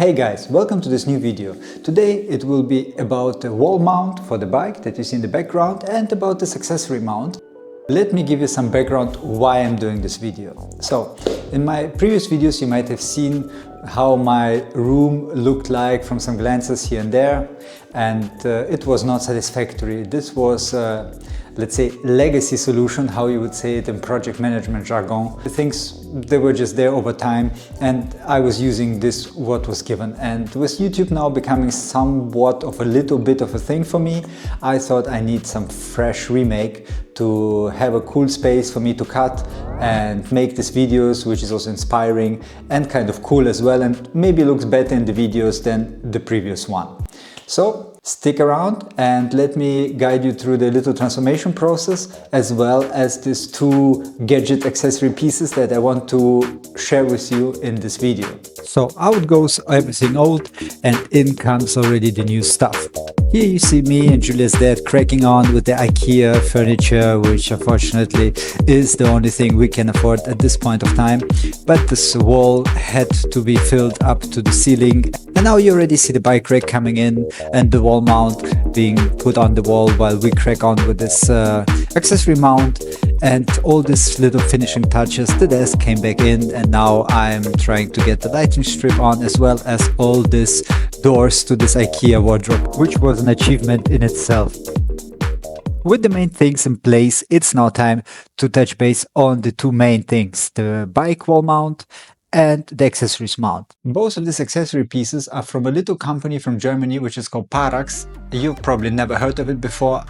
Hey guys, welcome to this new video. Today it will be about the wall mount for the bike that you see in the background and about this accessory mount. Let me give you some background why I'm doing this video. So, in my previous videos you might have seen how my room looked like from some glances here and there, and it was not satisfactory. This was let's say legacy solution, how you would say it in project management jargon. The things, they were just there over time and I was using this what was given. And with YouTube now becoming somewhat of a little bit of a thing for me, I thought I need some fresh remake to have a cool space for me to cut and make these videos, which is also inspiring and kind of cool as well, and maybe looks better in the videos than the previous one. So stick around and let me guide you through the little transformation process, as well as these two gadget accessory pieces that I want to share with you in this video. So out goes everything old and in comes already the new stuff. Here you see me and Julia's dad cracking on with the IKEA furniture, which unfortunately is the only thing we can afford at this point of time. But this wall had to be filled up to the ceiling. And now you already see the bike rack coming in and the wall mount being put on the wall while we crack on with this accessory mount. And all these little finishing touches, the desk came back in, and now I'm trying to get the lighting strip on, as well as all these doors to this IKEA wardrobe, which was an achievement in itself. With the main things in place, it's now time to touch base on the two main things, the bike wall mount and the accessories mount. Both of these accessory pieces are from a little company from Germany which is called Parax. You've probably never heard of it before.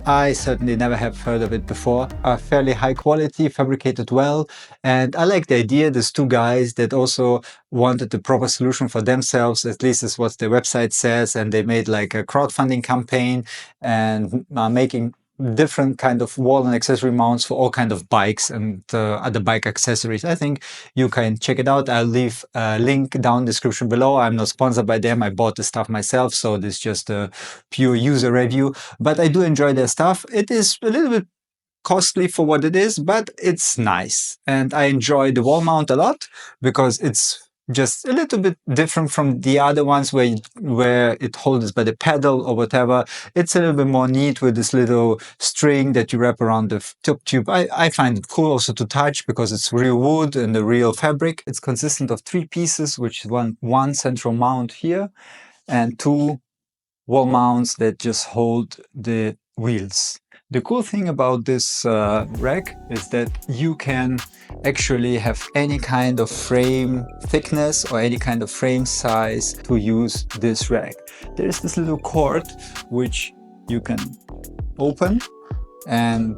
I certainly never have heard of it before. Are fairly high quality, fabricated well, and I like the idea. There's two guys that also wanted the proper solution for themselves, at least is what their website says, and they made like a crowdfunding campaign and are making different kind of wall and accessory mounts for all kind of bikes and other bike accessories. I think you can check it out. I'll leave a link down in the description below. I'm not sponsored by them. I bought the stuff myself, so this is just a pure user review, but I do enjoy their stuff. It is a little bit costly for what it is, but it's nice. And I enjoy the wall mount a lot because it's just a little bit different from the other ones where it holds by the pedal or whatever. It's a little bit more neat with this little string that you wrap around the top tube. I find it cool also to touch because it's real wood and the real fabric. It's consistent of three pieces, which is one central mount here and two wall mounts that just hold the wheels. The cool thing about this rack is that you can actually have any kind of frame thickness or any kind of frame size to use this rack. There is this little cord which you can open and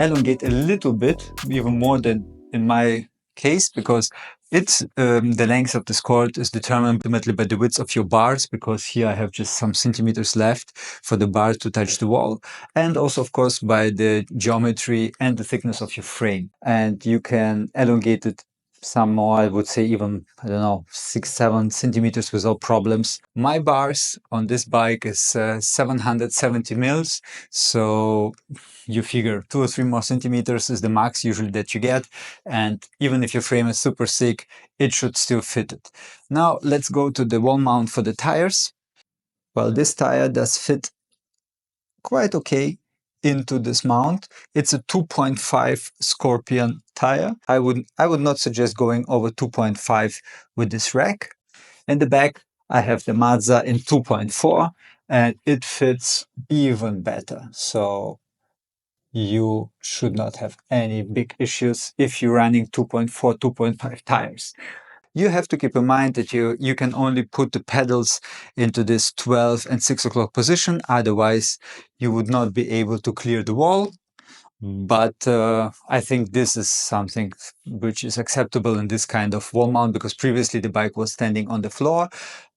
elongate a little bit, even more than in my case, because it's the length of this cord is determined ultimately by the width of your bars, because here I have just some centimeters left for the bar to touch the wall, and also of course by the geometry and the thickness of your frame. And you can elongate it some more, I would say even, I don't know, 6-7 centimeters without problems. My bars on this bike is 770 mils, so you figure 2 or 3 more centimeters is the max usually that you get, and even if your frame is super thick, it should still fit it. Now let's go to the wall mount for the tires. Well, this tire does fit quite okay into this mount. It's a 2.5 Scorpion tire. I would not suggest going over 2.5 with this rack. In the back I have the Mazda in 2.4 and it fits even better. So you should not have any big issues if you're running 2.4, 2.5 tires. You have to keep in mind that you can only put the pedals into this 12 and 6 o'clock position, otherwise you would not be able to clear the wall. But I think this is something which is acceptable in this kind of wall mount, because previously the bike was standing on the floor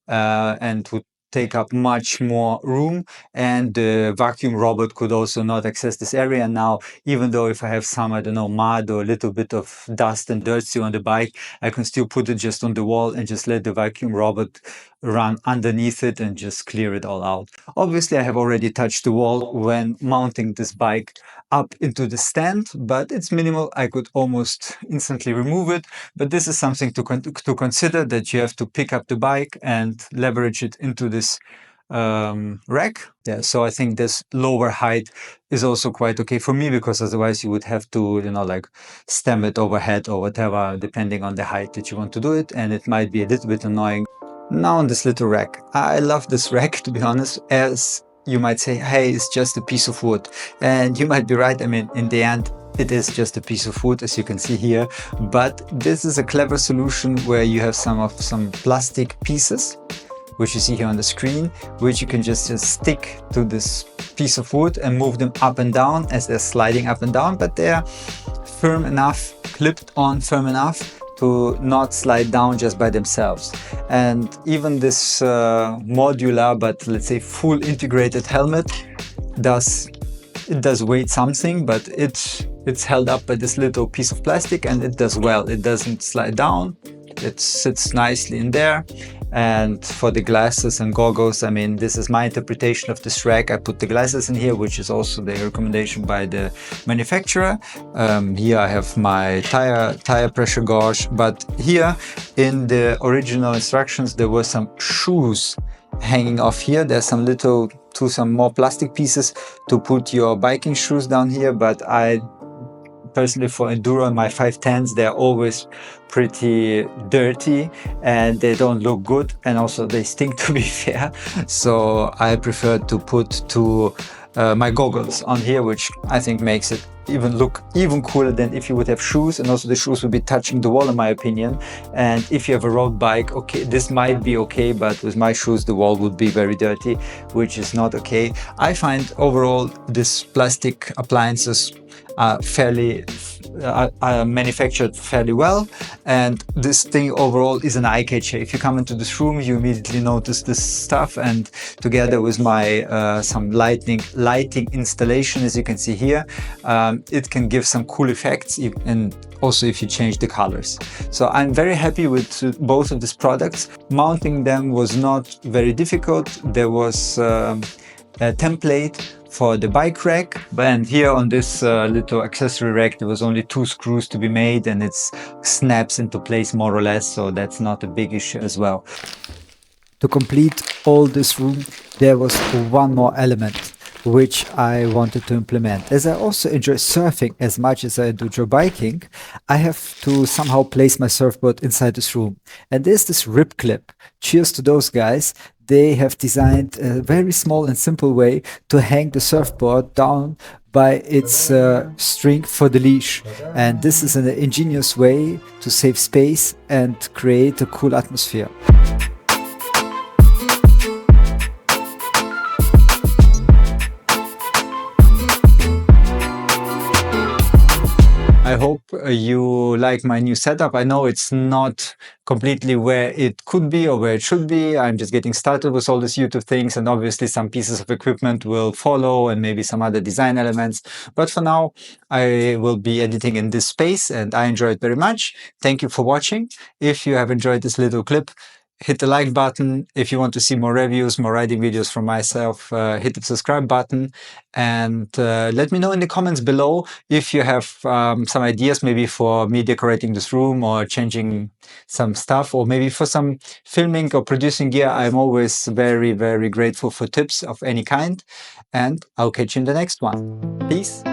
and would take up much more room, and the vacuum robot could also not access this area. Now, even though if I have some, I don't know, mud or a little bit of dust and dirt still on the bike, I can still put it just on the wall and just let the vacuum robot run underneath it and just clear it all out. Obviously, I have already touched the wall when mounting this bike up into the stand, but it's minimal. I could almost instantly remove it, but this is something to consider, that you have to pick up the bike and leverage it into this rack. Yeah, so I think this lower height is also quite okay for me, because otherwise you would have to, you know, like stem it overhead or whatever, depending on the height that you want to do it, and it might be a little bit annoying. Now on this little rack, I love this rack, to be honest, as you might say, hey, it's just a piece of wood. And you might be right. I mean, in the end, it is just a piece of wood, as you can see here. But this is a clever solution where you have some plastic pieces, which you see here on the screen, which you can just stick to this piece of wood and move them up and down as they're sliding up and down, but they're firm enough, clipped on firm enough to not slide down just by themselves. And even this modular, but let's say full integrated helmet does weigh something, but it's held up by this little piece of plastic, and it does well. It doesn't slide down. It sits nicely in there. And for the glasses and goggles, I mean, this is my interpretation of this rack. I put the glasses in here, which is also the recommendation by the manufacturer. Here I have my tire pressure gauge, but here in the original instructions, there were some shoes hanging off here. There's some more plastic pieces to put your biking shoes down here, but I personally, for Enduro and my 510s, they're always pretty dirty and they don't look good, and also they stink, to be fair. So I prefer to put my goggles on here, which I think makes it look even cooler than if you would have shoes, and also the shoes would be touching the wall, in my opinion. And if you have a road bike, okay, this might be okay, but with my shoes the wall would be very dirty, which is not okay. I find overall this plastic appliances are manufactured fairly well, and this thing overall is an eye catcher. If you come into this room, you immediately notice this stuff, and together with my some lighting installation, as you can see here, it can give some cool effects, and also if you change the colors. So I'm very happy with both of these products. Mounting them was not very difficult. There was a template for the bike rack, and here on this little accessory rack there was only 2 screws to be made, and it snaps into place more or less, so that's not a big issue as well. To complete all this room, there was one more element which I wanted to implement. As I also enjoy surfing as much as I enjoy biking, I have to somehow place my surfboard inside this room. And there's this RIPCLIP. Cheers to those guys. They have designed a very small and simple way to hang the surfboard down by its string for the leash. And this is an ingenious way to save space and create a cool atmosphere. I hope you like my new setup. I know it's not completely where it could be or where it should be. I'm just getting started with all these YouTube things, and obviously some pieces of equipment will follow and maybe some other design elements. But for now, I will be editing in this space and I enjoy it very much. Thank you for watching. If you have enjoyed this little clip, hit the like button. If you want to see more reviews, more riding videos from myself, hit the subscribe button, and let me know in the comments below if you have some ideas maybe for me decorating this room or changing some stuff, or maybe for some filming or producing gear. I'm always very, very grateful for tips of any kind, and I'll catch you in the next one. Peace.